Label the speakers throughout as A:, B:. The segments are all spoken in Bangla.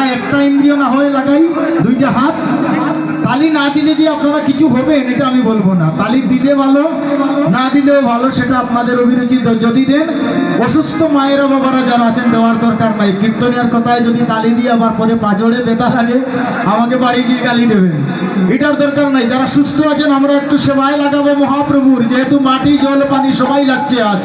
A: আমরা একটা ইন্দ্রিয় না হয়ে লাগাই দুইটা হাত। তালি না দিলে যে আপনারা কিছু হবেন এটা আমি বলবো না, তালি দিলে ভালো, না দিলেও ভালো, সেটা আপনাদের অভিরুচি। যদি দেন, অসুস্থ মায়েরা বাবারা যারা আছেন দেওয়ার দরকার নাই। কীর্তনিয়ার কথায় যদি তালি দিয়ে আবার পরে পাজড়ে ব্যথা লাগে আমাকে বাড়ি গিয়ে গালি দেবেন, এটার দরকার নাই। যারা সুস্থ আছেন আমরা একটু সেবায় লাগাবো মহাপ্রভুর, যেহেতু মাটি জল পানি সবাই লাগছে আজ।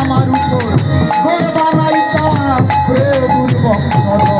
B: আমার উপর ঘর বানাইতাম প্রভুর বংশ।